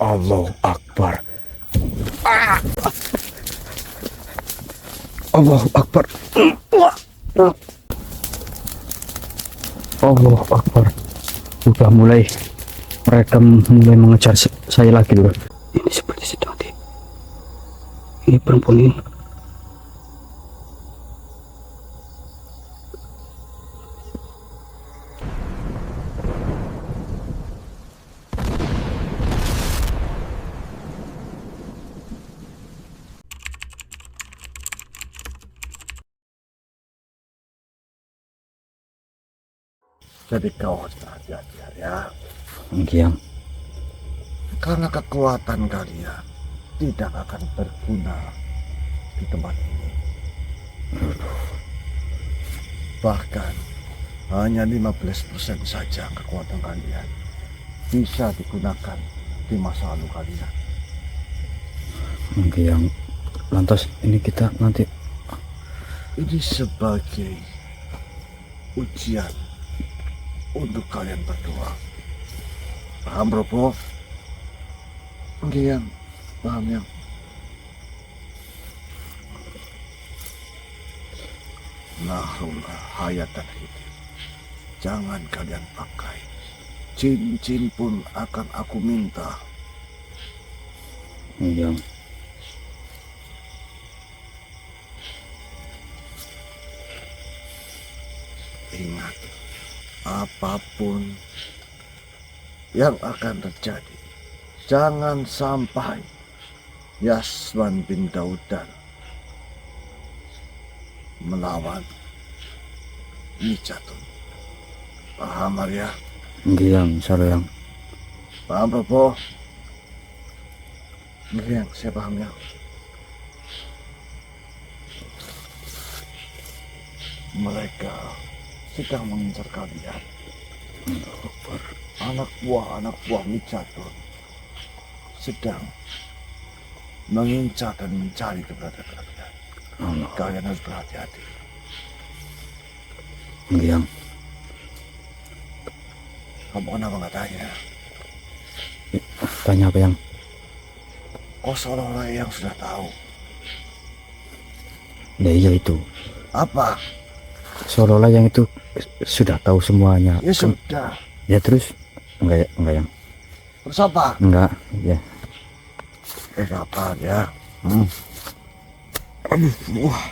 Allahu Akbar. Allahu Akbar. Allahu Akbar. Udah mulai, mereka mulai mengejar saya lagi loh. Ini seperti sedang ini perempuan ini. Jadi kau harus hati-hati ya. Yang Karena kekuatan kalian tidak akan berguna di tempat ini. Bahkan hanya 15% saja kekuatan kalian bisa digunakan di masa lalu kalian. yang lantas ini kita nanti Ini sebagai ujian untuk kalian berdua. Paham, Bro? Yang paham yang. Nahullah hayatan hidup. Jangan kalian pakai. Cincin pun akan aku minta. yang Ingat, apapun yang akan terjadi, jangan sampai Yaswan bin Daudan melawan Mijatun. Paham, Arya? yang sarang Paham, Bro? Yang saya paham ya. Mereka sedang mengincar kalian. Anak buah Mijatun sedang mengincar dan mencari keberadaan kalian. Kalian harus berhati-hati. yang Kamu kenapa nggak tanya? tanya apa yang Kau seolah-olah yang sudah tahu. ya iya itu Apa? seolah-olah yang itu sudah tahu semuanya. Ya sudah. Ya terus enggak yang Terus apa? enggak ya Apa ya? aduh wah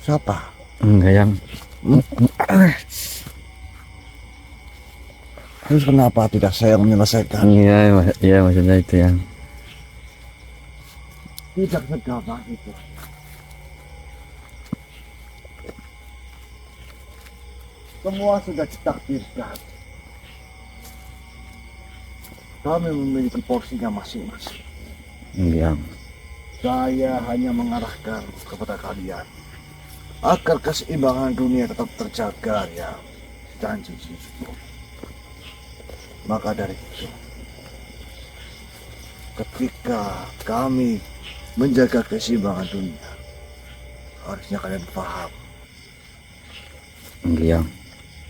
Siapa? enggak yang Terus kenapa tidak saya yang menyelesaikan? iya maksudnya itu yang Tidak segampang itu. Semua sudah ditakdirkan. Kami memiliki porsinya masing-masing. yang Saya hanya mengarahkan kepada kalian agar keseimbangan dunia tetap terjaga ya. Janji cucuku. Maka dari itu, ketika kami menjaga keseimbangan dunia, harusnya kalian paham yang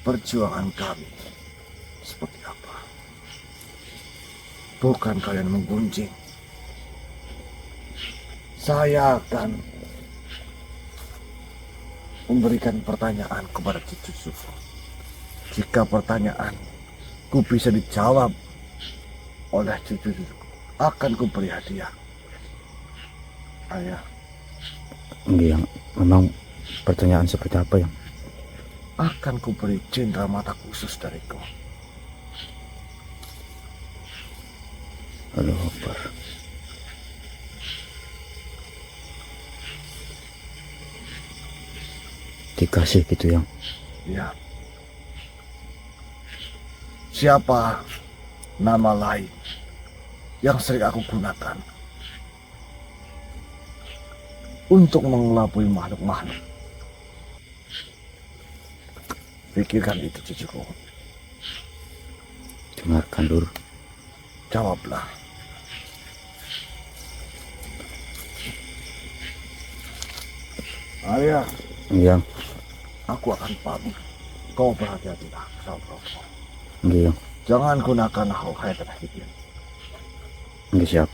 perjuangan kami seperti apa. Bukan kalian menggunjing. Saya akan memberikan pertanyaan kepada cucuku. Jika pertanyaanku bisa dijawab oleh cucuku, akan kuberi hadiah. Ayah, yang memang pertanyaan seperti apa yang akan kuberi cindera mata khusus dariku. Allahu Akbar. Dikasih gitu yang Ya. Siapa nama lain yang sering aku gunakan untuk mengelabui makhluk-makhluk? Pikirkan itu, cucuku. dengarkan dulu. Jawablah. Arya, yang aku akan pamit. Kau berhati-hatilah, saudaraku. yang Jangan gunakan hal dan hidup. Nggak siap.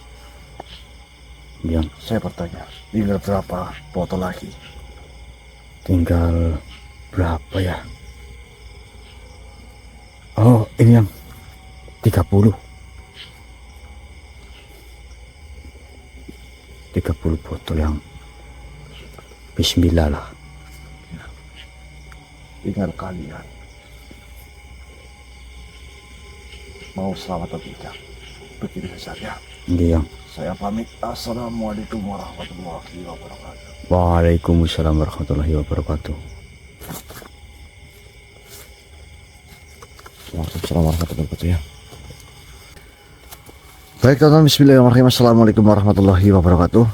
Yang Saya bertanya, tinggal berapa botol lagi? tinggal berapa ya? Oh, ini yang 30. 30 botol yang bismillah lah. Tinggal kalian mau selamat atau tidak, begitu saja. Ini yang Saya pamit. Assalamualaikum warahmatullahi wabarakatuh. Waalaikumsalam warahmatullahi wabarakatuh. Waalaikumsalam warahmatullahi wabarakatuh ya. Baik teman-teman, bismillahirrahmanirrahim. Assalamualaikum warahmatullahi wabarakatuh.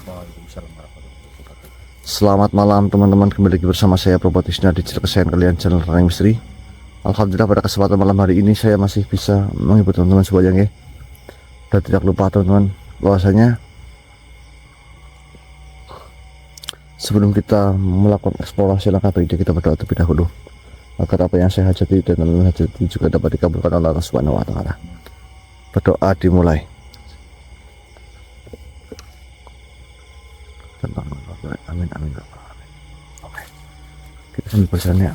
Selamat malam teman-teman, kembali lagi bersama saya Probotisna di channel kesayangan kalian, channel Running Misteri. Alhamdulillah pada kesempatan malam hari ini saya masih bisa menghibur teman-teman semuanya ya. Dan tidak lupa teman-teman, bahwasanya sebelum kita melakukan eksplorasi langkah berikutnya, kita berdoa terlebih dahulu agar apa yang saya hajati dan teman-teman hajati juga dapat dikabulkan oleh Allah Subhanahu wa taala. Berdoa dimulai. Amin amin amin. Oke. Kita sambil berjalan ya.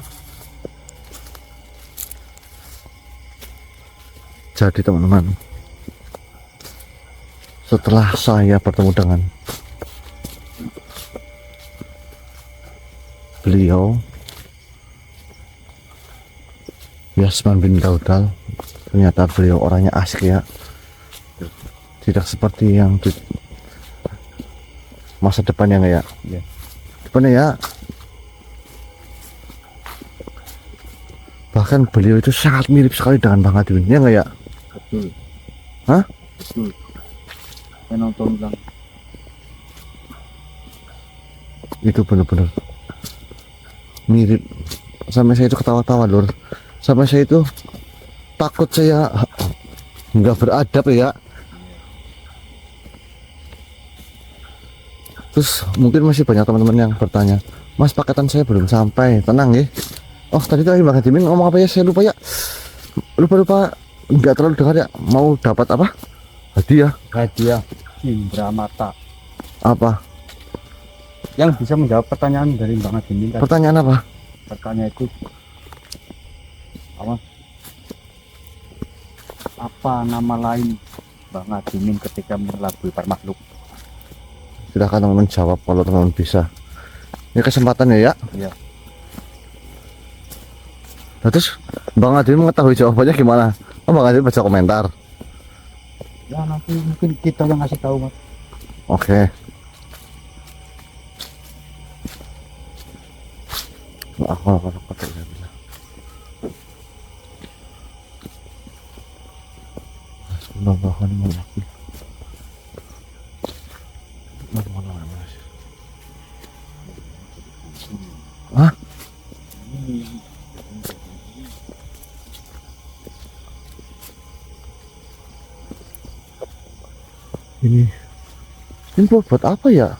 Jadi teman-teman, setelah saya bertemu dengan beliau Yasman bin Daudal, ternyata beliau orangnya asik ya, tidak seperti yang di masa depannya nggak ya? Ya. Depannya ya, bahkan beliau itu sangat mirip sekali dengan Bang Adwin, ya nggak ya? Betul. Hah? Betul. Saya nonton bilang Itu bener-bener mirip. Sampai saya itu ketawa-tawa lur, sampai saya itu takut saya nggak beradab ya. Terus mungkin masih banyak teman-teman yang bertanya, Mas paketan saya belum sampai. Tenang ya. Oh tadi Bang Hadimin ngomong apa ya, saya lupa ya, lupa nggak terlalu dengar ya. Mau dapat apa? Hadiah Indra Mata apa? yang bisa menjawab pertanyaan dari Bang Admin tadi. Pertanyaan apa? Pertanyaan itu apa nama lain Bang Admin ketika mengelabui para makhluk? Silahkan teman-teman jawab kalau teman-teman bisa. Ini kesempatan ya. Iya. Nah, terus Bang Adin mengetahui jawabannya gimana? Oh, Bang Adin baca komentar. Ya nanti mungkin kita yang ngasih tahu Mas. Oke. Aku bisa. Bismillahirrahmanirrahim. Hah? Ini buat apa ya?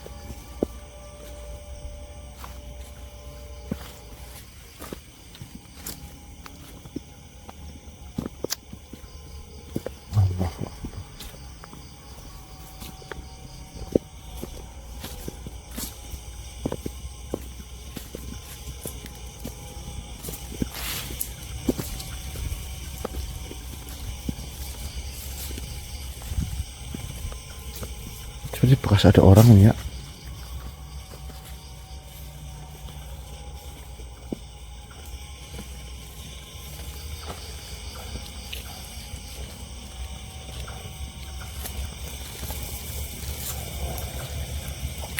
Jadi bekas ada orang ya.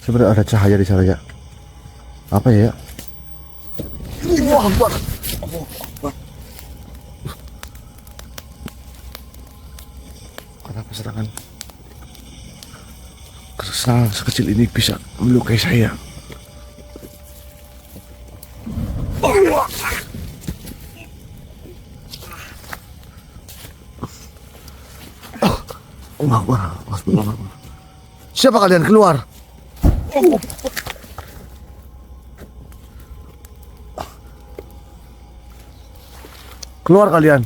Sebenarnya ada cahaya di sana ya. Apa ya? Wah, Akbar. Kenapa serangan sekecil ini bisa melukai saya? Siapa kalian? Keluar! Keluar kalian!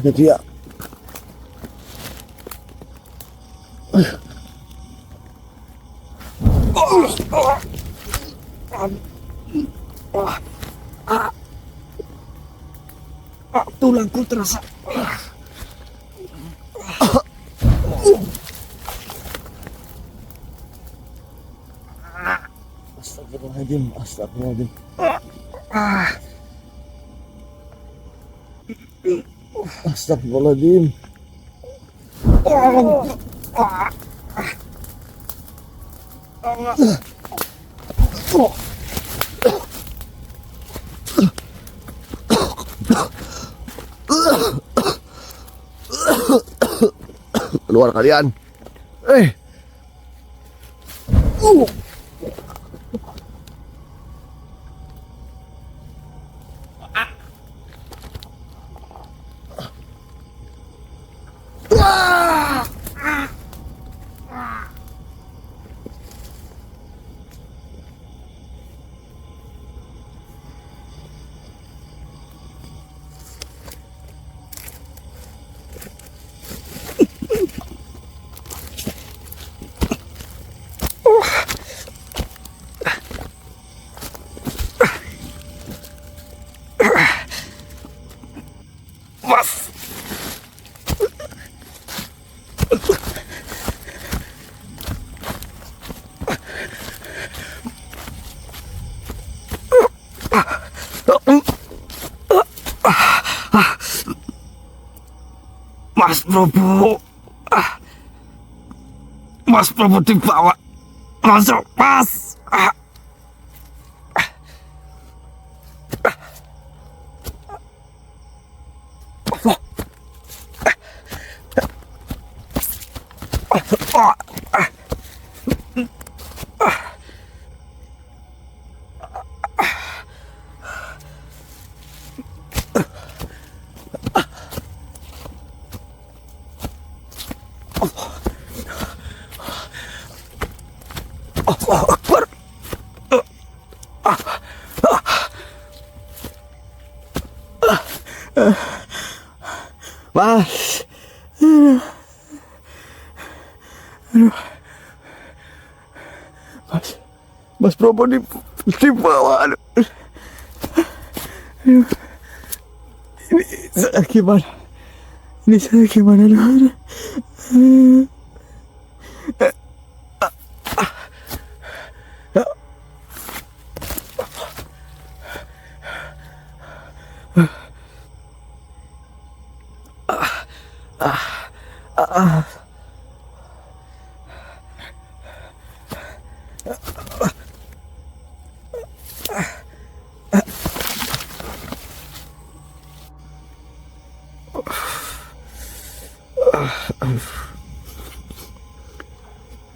ada dia. Tulangku terasa. Astagfirullahaladzim, astagfirullahaladzim. Astagfirullahaladzim. Keluar kalian. Mas Prabu. Mas Prabu dibawa. Masuk, Mas. Allahu Akbar. Mas. Mas Prabu dibawa. Ini saya gimana? Ini saya gimana?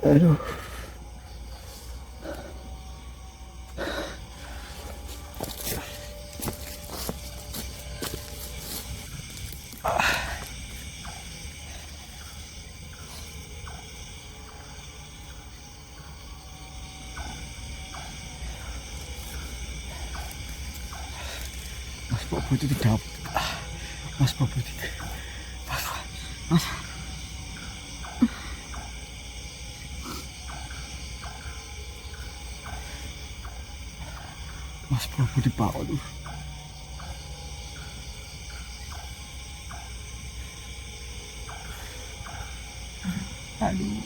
Aduh. Mas Prabu itu tidak. Mas Prabu tidak. Mas. Mas Prabu dibawa dulu. Aduh.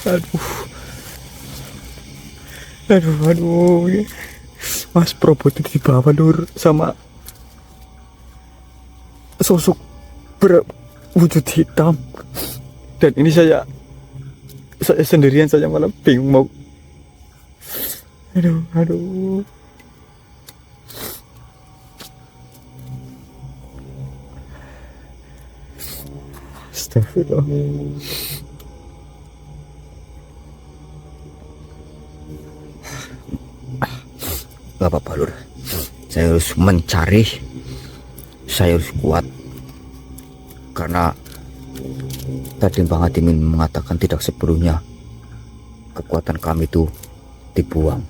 Aduh. Mas Prabu itu dibawa Nur sama sosok berwujud hitam. Dan ini saya sendirian saja malah bingung mau. Aduh. Astagfirullah. Gak apa-apa Lur, saya harus mencari, saya harus kuat. Karena tadi Bang Adimin mengatakan tidak sepenuhnya kekuatan kami itu dibuang.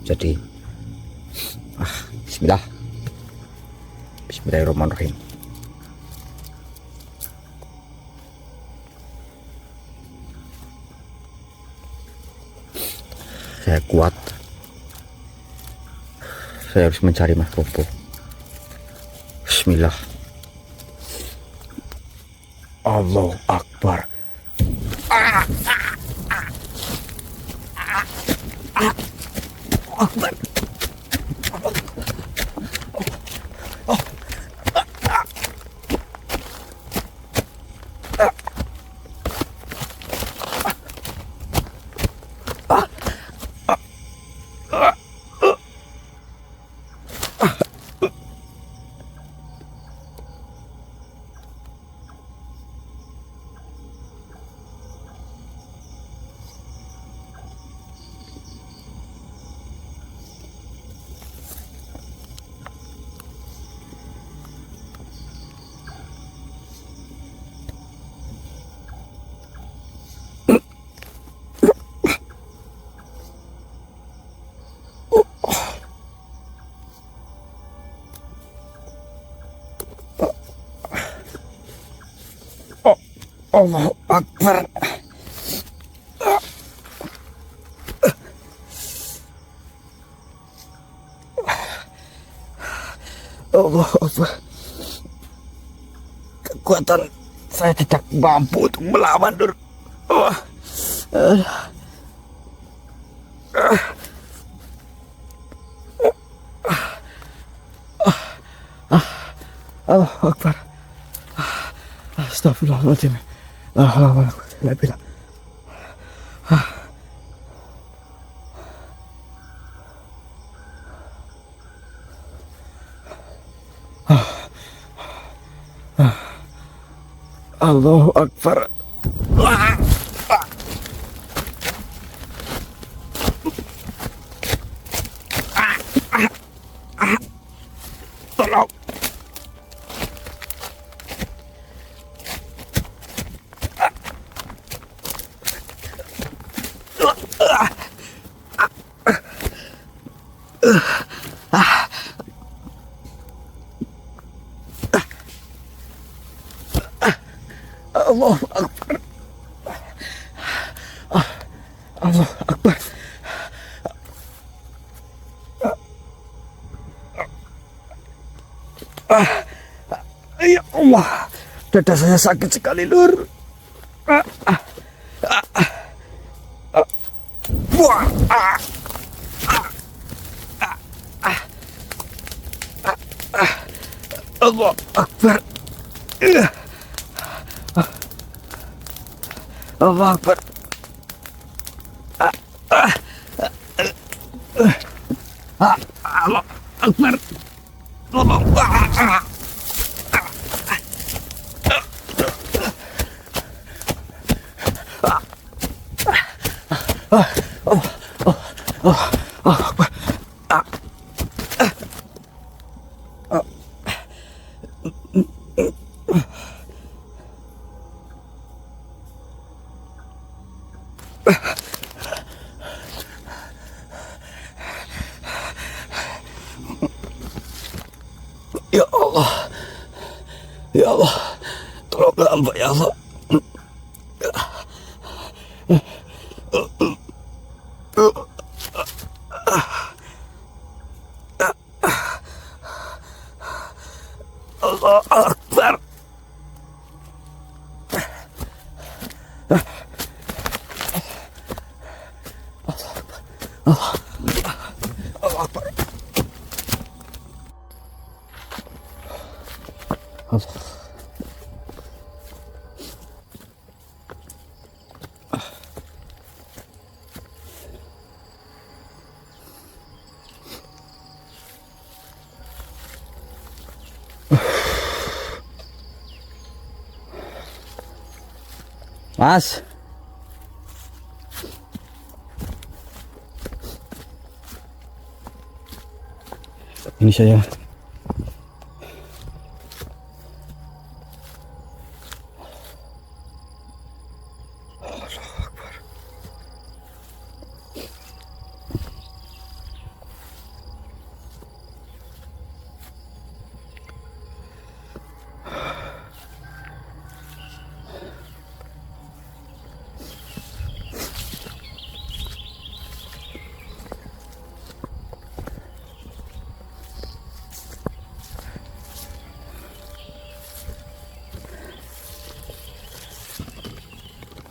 Jadi Bismillahirrahmanirrahim. Saya kuat. Saya harus mencari Mas Bobo. Bismillah. Allahu Akbar. Akbar. Allahu Akbar. Allahu Akbar. Kekuatan saya tidak mampu untuk melawan, Dur. Allahu Akbar. Astagfirullahaladzim. Alhamdulillah. Allahu Akbar. Tolong. Allahu Akbar. Allahu Akbar. Ya Allah, dada saya sakit sekali, Lur. Allahu Akbar. Allahu Akbar. Allahu Akbar. Tolong. Ya Allah, ya Allah, tolonglah hamba ya Allah. Allah Akbar. Allah Akbar. Mas, ini saya.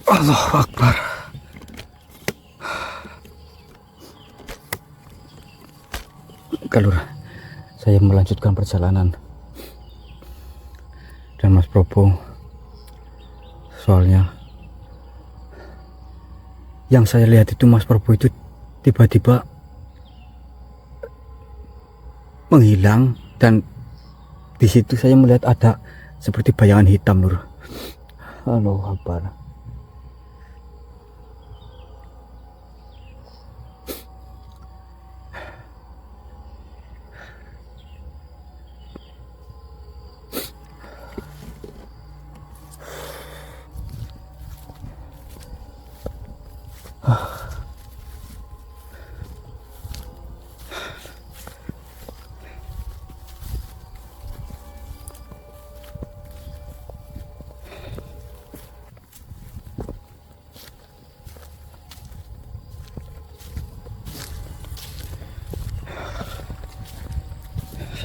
Allahu Akbar. Kalur, saya melanjutkan perjalanan dan Mas Probo, soalnya yang saya lihat itu Mas Probo itu tiba-tiba menghilang, dan di situ saya melihat ada seperti bayangan hitam, Lur. Allahu Akbar.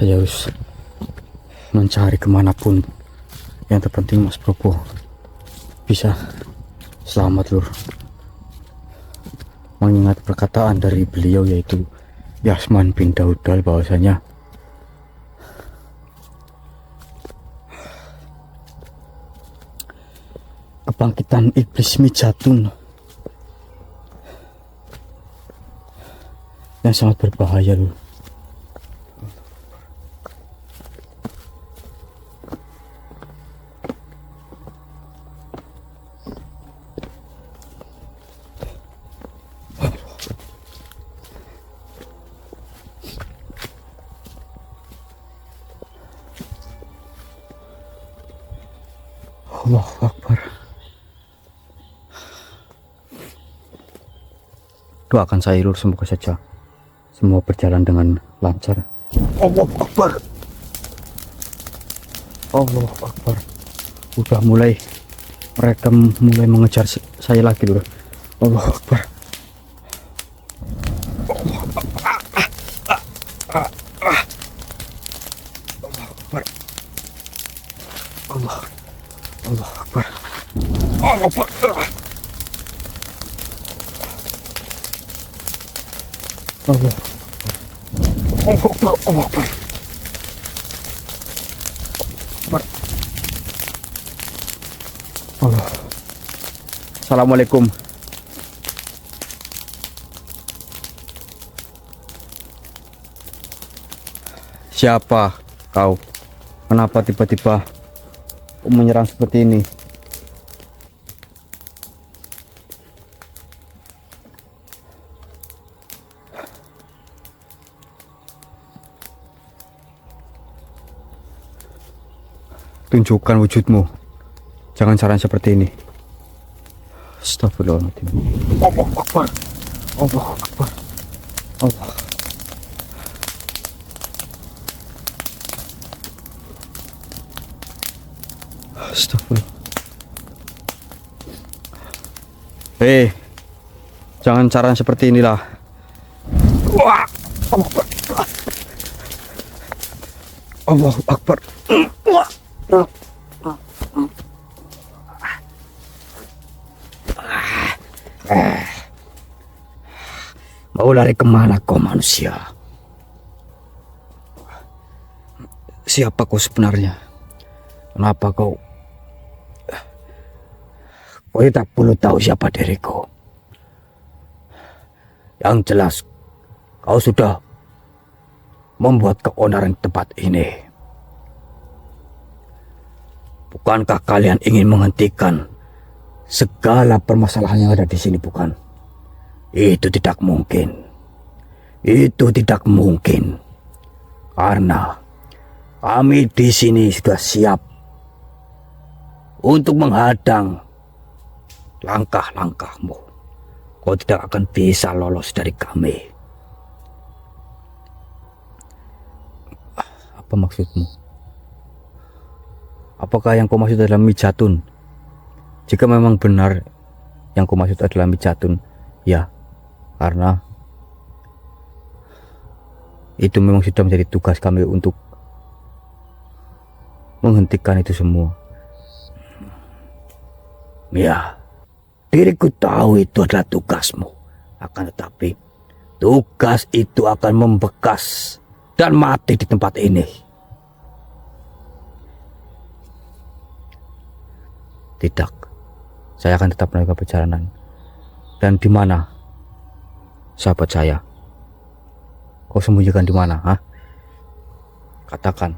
Saya harus mencari kemanapun. Yang terpenting Mas Probo bisa selamat, Lur. Mengingat perkataan dari beliau, yaitu Yasman bin Daudal, bahwasanya kebangkitan iblis Mijatun yang sangat berbahaya, Lur. Allahu Akbar. Doakan saya, Lur, semoga saja semua berjalan dengan lancar. Allahu Akbar. Allahu Akbar. Udah mulai, mereka mulai mengejar saya lagi, Lur. Allahu Akbar. Allah Akbar. Allah Akbar. Allah. Allah Akbar. Allah Akbar. Allah. Assalamualaikum. Siapa kau? Kenapa tiba-tiba menyerang seperti ini? Tunjukkan wujudmu. Jangan saran seperti ini. Astagfirullahaladzim. Allahu Akbar. Allahu Akbar. Allah. Astagfirullah. Hei, jangan cara seperti inilah. Wah, Allahu Akbar. Mau lari kemana kau, manusia? Siapa kau sebenarnya? Kenapa kau tidak perlu tahu siapa diriku. Yang jelas, kau sudah membuat keonaran tempat ini. Bukankah kalian ingin menghentikan segala permasalahan yang ada di sini, bukan? Itu tidak mungkin. Itu tidak mungkin. Karena kami di sini sudah siap untuk menghadang langkah-langkahmu. Kau tidak akan bisa lolos dari kami. Apa maksudmu? Apakah yang kau maksud adalah Mijatun? Jika memang benar yang kau maksud adalah Mijatun, ya, karena itu memang sudah menjadi tugas kami untuk menghentikan itu semua. Ya, Diriku tahu itu adalah tugasmu. Akan tetapi, tugas itu akan membekas dan mati di tempat ini. Tidak, saya akan tetap melanjutkan perjalanan. Dan di mana sahabat saya? Kau sembunyikan di mana? Hah? Katakan.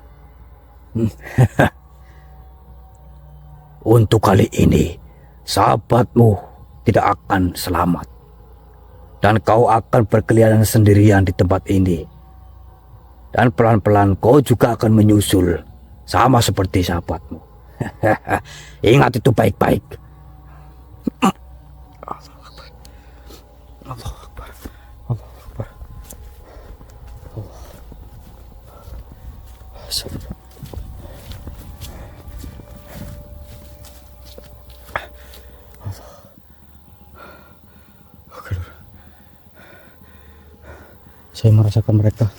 Untuk kali ini, sahabatmu tidak akan selamat. Dan kau akan berkeliaran sendirian di tempat ini. Dan pelan-pelan kau juga akan menyusul, sama seperti sahabatmu. Ingat itu baik-baik. Allah Akbar. Allah Akbar. Allah. Saya merasakan mereka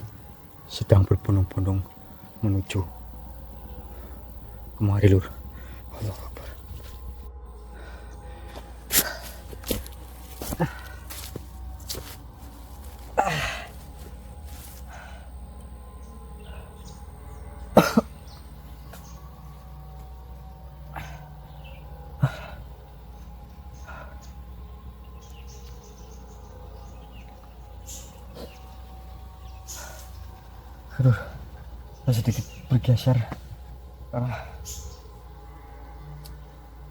sedang berbondong-bondong menuju kemari, Lur. Allah Akbar. Aduh, saya sedikit bergeser karena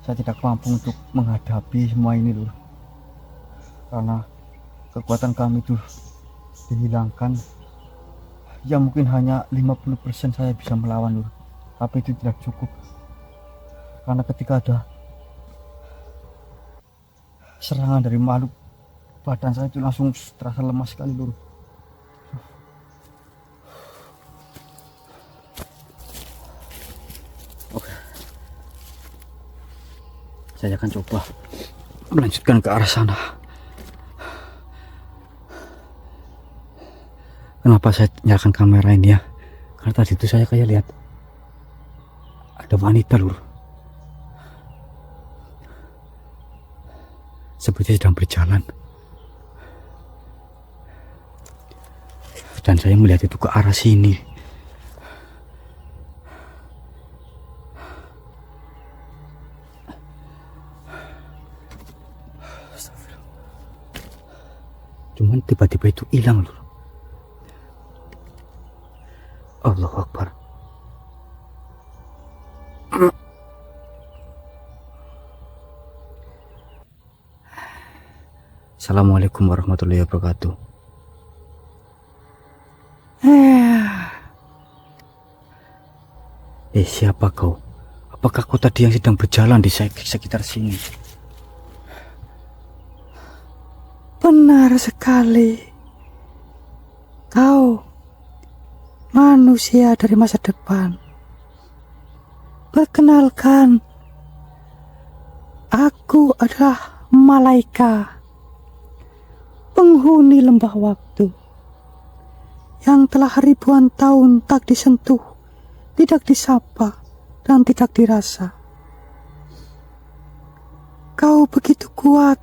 saya tidak mampu untuk menghadapi semua ini, Lur. Karena kekuatan kami itu dihilangkan. Ya mungkin hanya 50% saya bisa melawan, Lur. Tapi itu tidak cukup. Karena ketika ada serangan dari makhluk, badan saya itu langsung terasa lemas sekali, Lur. Saya akan coba melanjutkan ke arah sana. Kenapa saya nyalakan kamera ini ya? Karena tadi itu saya kayak lihat ada wanita, Lur. Seperti sedang berjalan. Dan saya melihat itu ke arah sini. Cuman tiba-tiba itu hilang, Lur. Allahu Akbar. Assalamualaikum warahmatullahi wabarakatuh. Siapa kau? Apakah kau tadi yang sedang berjalan di sekitar sini? Benar sekali. Kau manusia dari masa depan. Perkenalkan, aku adalah Malaika, penghuni lembah waktu, yang telah ribuan tahun tak disentuh, tidak disapa, dan tidak dirasa. Kau begitu kuat,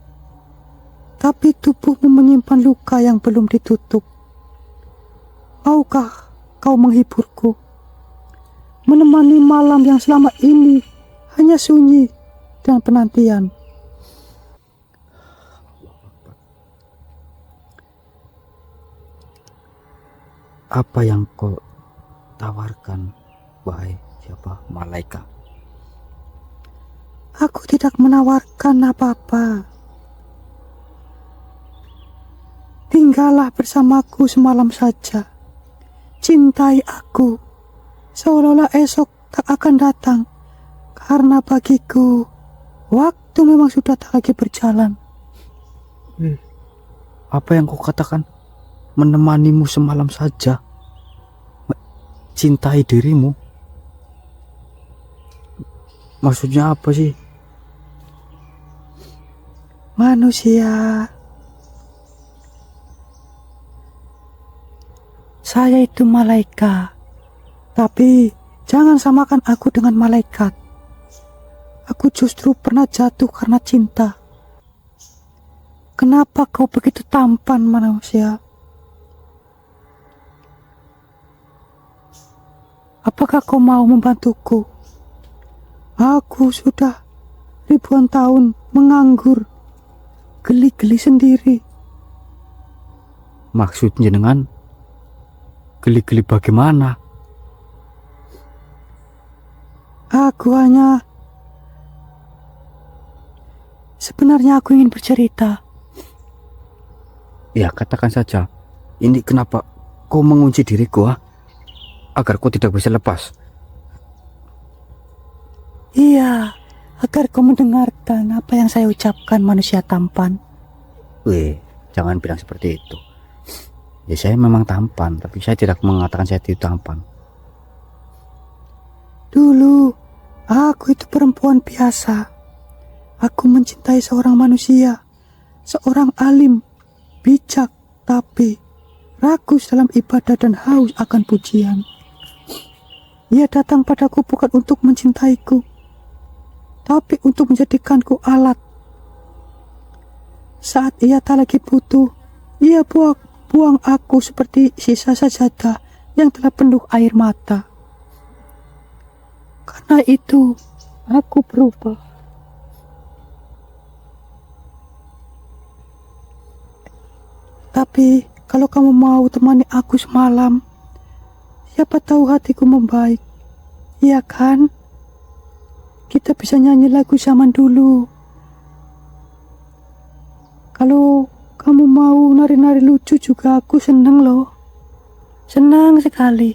tapi tubuhmu menyimpan luka yang belum ditutup. Maukah kau menghiburku, menemani malam yang selama ini hanya sunyi dan penantian? Apa yang kau tawarkan, wahai siapa Malaika? Aku tidak menawarkan apa-apa. Tinggallah bersamaku semalam saja. Cintai aku, seolah-olah esok tak akan datang. Karena bagiku, waktu memang sudah tak lagi berjalan. Apa yang kau katakan? Menemanimu semalam saja, cintai dirimu. Maksudnya apa sih? Manusia, saya itu Malaika, tapi jangan samakan aku dengan malaikat. Aku justru pernah jatuh karena cinta, Kenapa kau begitu tampan, manusia? Apakah kau mau membantuku? Aku sudah ribuan tahun menganggur, geli-geli sendiri. Maksud jenengan geli-geli bagaimana? Sebenarnya aku ingin bercerita. Ya, katakan saja. Ini kenapa kau mengunci diriku, agar kau tidak bisa lepas? Iya, agar kau mendengarkan apa yang saya ucapkan, manusia tampan. Weh, jangan bilang seperti itu. Ya, saya memang tampan, tapi saya tidak mengatakan saya tidak tampan. Dulu, aku itu perempuan biasa. Aku mencintai seorang manusia, seorang alim, bijak, tapi rakus dalam ibadah dan haus akan pujian. Ia datang padaku bukan untuk mencintaiku, tapi untuk menjadikanku alat. Saat ia tak lagi butuh, ia buang aku seperti sisa sajadah yang telah penuh air mata. Karena itu, aku berubah. Tapi kalau kamu mau temani aku semalam, siapa tahu hatiku membaik. Iya kan? Kita bisa nyanyi lagu zaman dulu. Kalau kamu mau nari-nari lucu juga aku seneng loh. Senang sekali.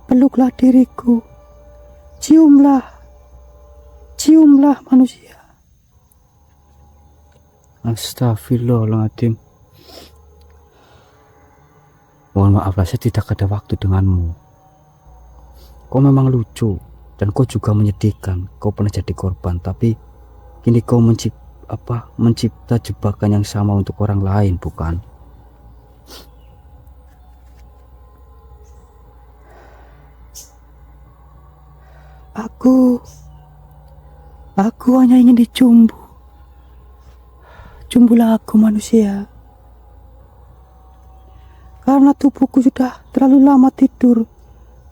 Peluklah diriku. Ciumlah manusia. Astagfirullahaladzim. Mohon maaflah, saya tidak ada waktu denganmu. Kau memang lucu dan kau juga menyedihkan. Kau pernah jadi korban, tapi kini kau mencipta jebakan yang sama untuk orang lain, bukan? Aku hanya ingin dicumbu. Cumbulah aku, manusia. Karena tubuhku sudah terlalu lama tidur,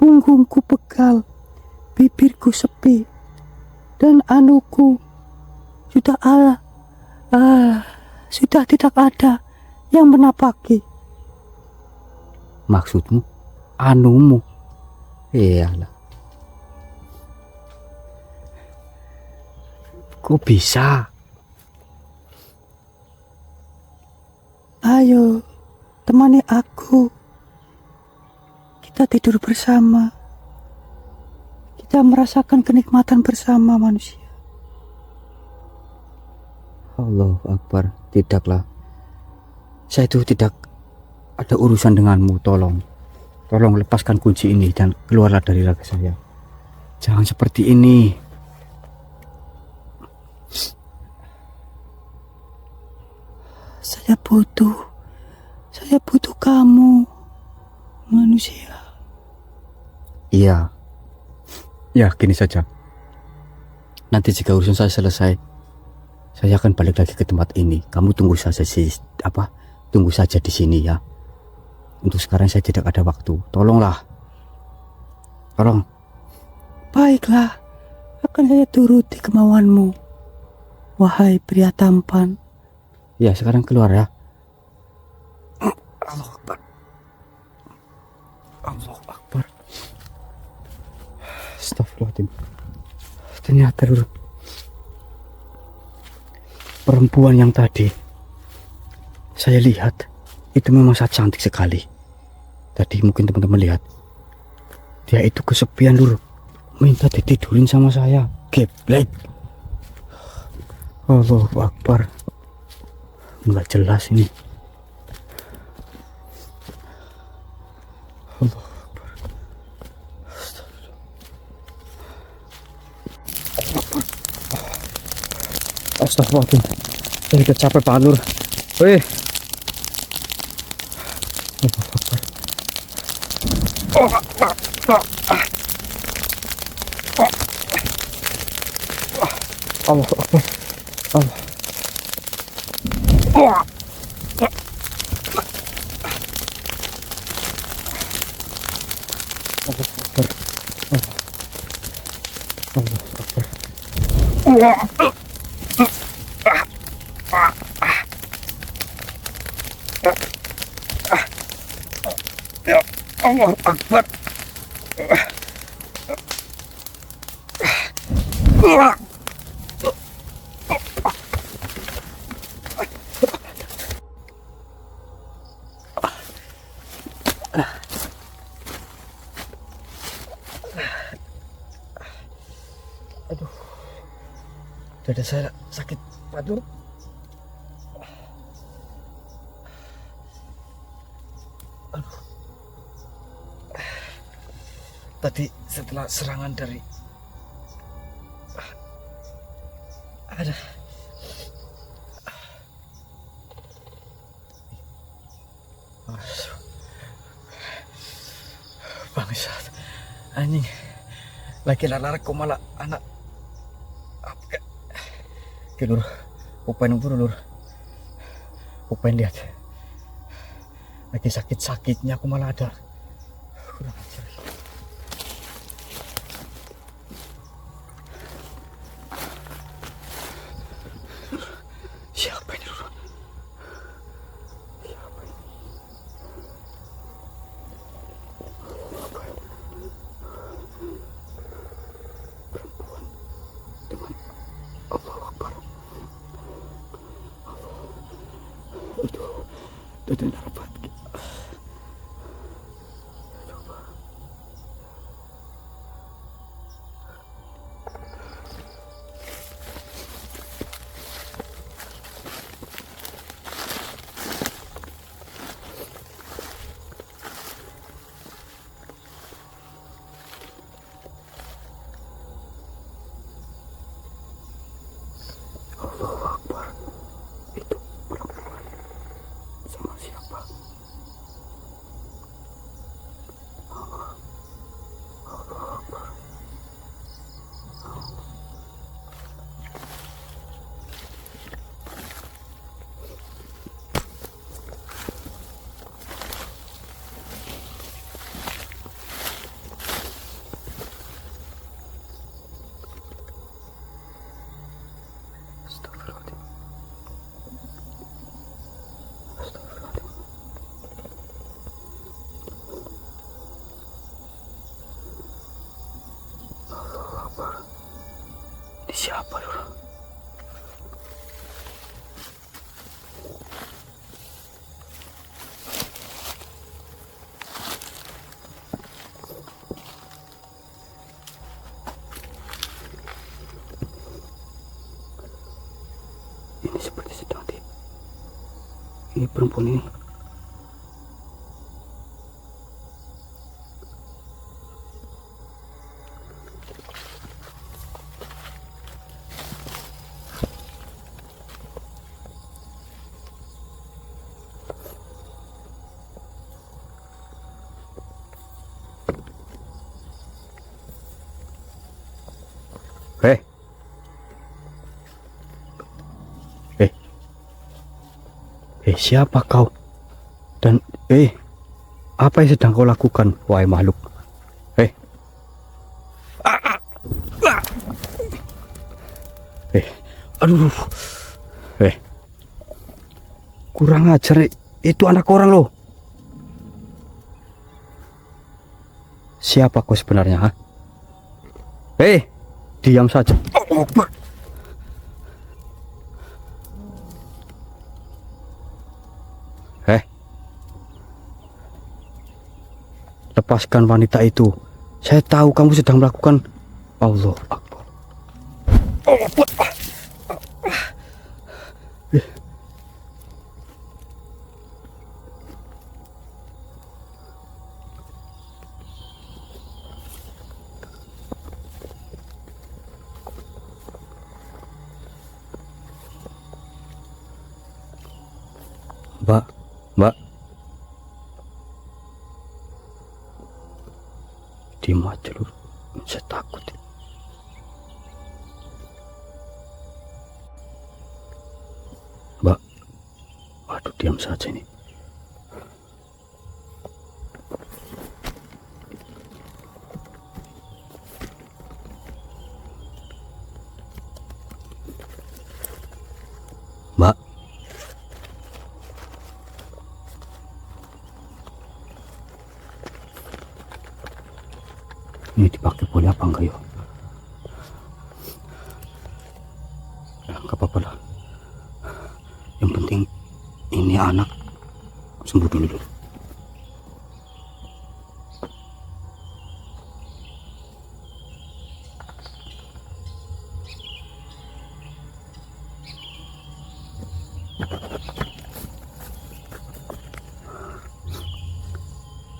punggungku pegal, bibirku sepi, dan anuku sudah tidak ada yang menapaki. Maksudmu? Anumu? Iyalah. Kok bisa? Ayo, temani aku. Kita tidur bersama. Kita merasakan kenikmatan bersama, manusia. Allahu Akbar. Tidaklah. Saya itu tidak ada urusan denganmu. Tolong lepaskan kunci ini dan keluarlah dari raga saya. Jangan seperti ini. Saya butuh kamu, manusia. Iya. Ya, gini saja. Nanti jika urusan saya selesai, saya akan balik lagi ke tempat ini. Kamu tunggu saja di sini ya. Untuk sekarang saya tidak ada waktu. Tolonglah. Tolong. Baiklah, akan saya turuti kemauanmu, wahai pria tampan. Ya, sekarang keluar ya. Allahu Akbar. Allahu Akbar. Astagfirullahaladzim. Ternyata dulu perempuan yang tadi saya lihat itu memang sangat cantik sekali. Tadi mungkin teman-teman lihat, dia itu kesepian dulu, minta ditidurin sama saya. Geblek. Allahu Akbar. Nggak jelas ini. Allahu Akbar. Astagfirullahaladzim. Saya udah capek banget, Lur. Weh. Allahu Akbar. Allah Akbar. Aduh, dada saya sakit, aduh. Aduh. Tadi setelah serangan dari ada bangsat anjing lagi lalar kok malah anak apa ke lur upain buru lur upain lihat lagi sakit-sakitnya aku malah ada kurang ajar. Siapa ini lur? Siapa ini? Perempuan dengan Allahu Akbar. Itu dadanya rapat. Allahu Akbar. Itu perempuan sama siapa? Allahu Akbar. Astagfirullahaladzim. Astagfirullahaladzim. Allahu Akbar. Ini siapa lur? Ini seperti sedang ini perempuan ini. Hei. Siapa kau? Dan apa yang sedang kau lakukan, wahai makhluk? Aduh. Kurang ajar, itu anak orang loh. Siapa kau sebenarnya, ha? Diam saja. Lepaskan wanita itu. Saya tahu kamu sedang melakukan Allah Akbar. Mbak. Diam aja lur, saya takut. diam saja ini. Mbak. Ini dipakai boleh apa enggak ya? Ya, enggak apa-apa lah. Yang penting ini anak sembuh dulu.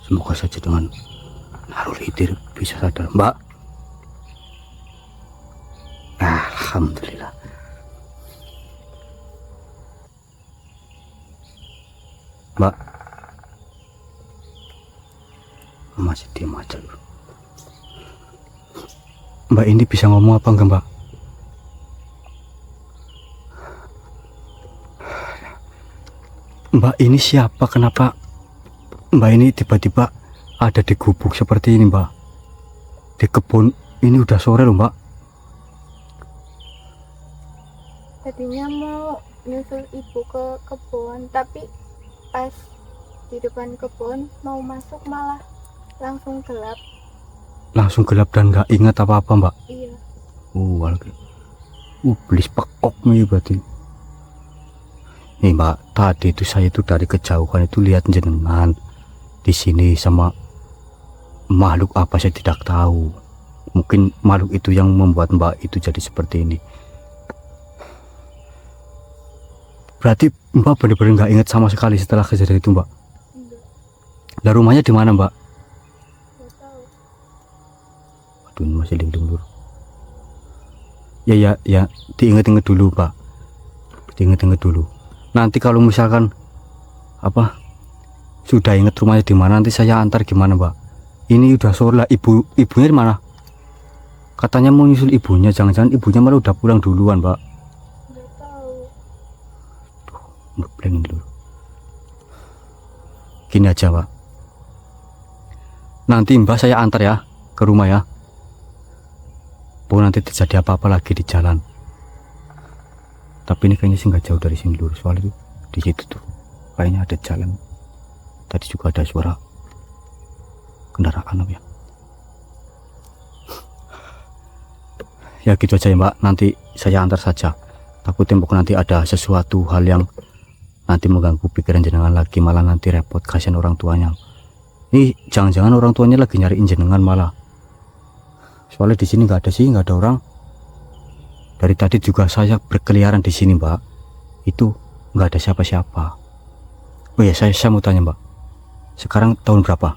Semoga saja dengan Narul Hidir bisa sadar, Mbak. Alhamdulillah. Mbak, masih diam aja loh. Mbak ini bisa ngomong apa enggak, Mbak? Mbak ini siapa? Kenapa Mbak ini tiba-tiba ada di gubuk seperti ini, Mbak? Di kebun ini udah sore loh, Mbak. Tadinya mau nyusul ibu ke kebun, tapi pas di depan kebun mau masuk malah langsung gelap. Langsung gelap dan nggak ingat apa-apa, Mbak? Iya. Lagi. Belis pekok nih berarti. Nih, Mbak, tadi itu saya itu dari kejauhan itu lihat jenengan di sini sama makhluk apa saya tidak tahu. Mungkin makhluk itu yang membuat Mbak itu jadi seperti ini. Berarti Mbak benar-benar nggak ingat sama sekali setelah kejadian itu, Mbak? Enggak. Dan rumahnya di mana, Mbak? Enggak tahu. Waduh, ini masih linglung dulu. Ya, diingat-ingat dulu, Pak. Diingat-ingat dulu. Nanti kalau misalkan sudah ingat rumahnya di mana, nanti saya antar gimana, Mbak? Ini udah sore lah, ibunya di mana? Katanya mau nyusul ibunya, jangan-jangan ibunya malah udah pulang duluan, Mbak. Enggak tahu. Ngeblengin dulu. Gini aja, Pak. Nanti Mbak saya antar ya ke rumah ya. Nanti terjadi apa-apa lagi di jalan. Tapi ini kayaknya sih nggak jauh dari sini dulu, soalnya itu di situ tuh kayaknya ada jalan. Tadi juga ada suara kendaraan, ya. Ya gitu aja ya, Mbak. Nanti saya antar saja. Takut tembok nanti ada sesuatu hal yang nanti mengganggu pikiran jenengan lagi, malah nanti repot, kasihan orang tuanya. Nih jangan-jangan orang tuanya lagi nyariin jenengan malah. Soalnya di sini nggak ada orang. Dari tadi juga saya berkeliaran di sini, Mbak. Itu nggak ada siapa-siapa. Oh ya, saya mau tanya, Mbak. Sekarang tahun berapa?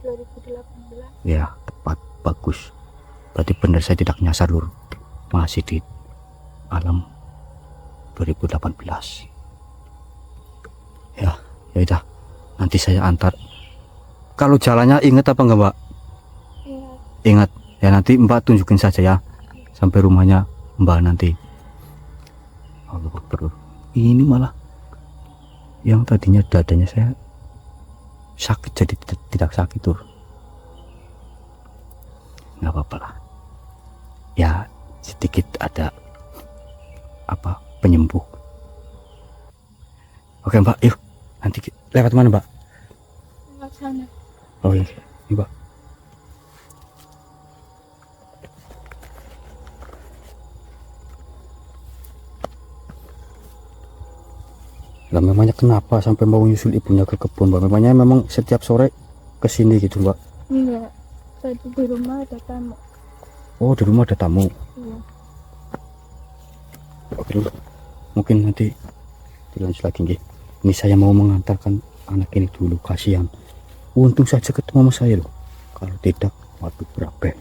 2018. Ya, tepat, bagus. Berarti benar saya tidak nyasar, Lur. Masih di alam 2018. Ya udah. Nanti saya antar. Kalau jalannya ingat apa enggak, Mbak? Ingat. Ya nanti Mbak tunjukin saja ya. Sampai rumahnya Mbak nanti. Allah Akbar. Ini malah yang tadinya dadanya saya sakit jadi tidak sakit, Tur. Nggak apa-apa lah. Ya sedikit ada penyembuh. Oke, Mbak, yuk. Nanti lewat mana, Mbak? Lewat sana. Oh iya, ini, Mbak. Lah memangnya kenapa sampai mau nyusul ibunya ke kebun, Mbak? Memangnya memang setiap sore ke sini gitu, Mbak? Enggak. Tadi di rumah ada tamu. Oh, di rumah ada tamu. Iya. Oke dulu. Mungkin nanti dilanjut lagi, nggih. Ini saya mau mengantarkan anak ini dulu, kasihan. Untung saja ketemu sama saya loh. Kalau tidak, waduh berabe.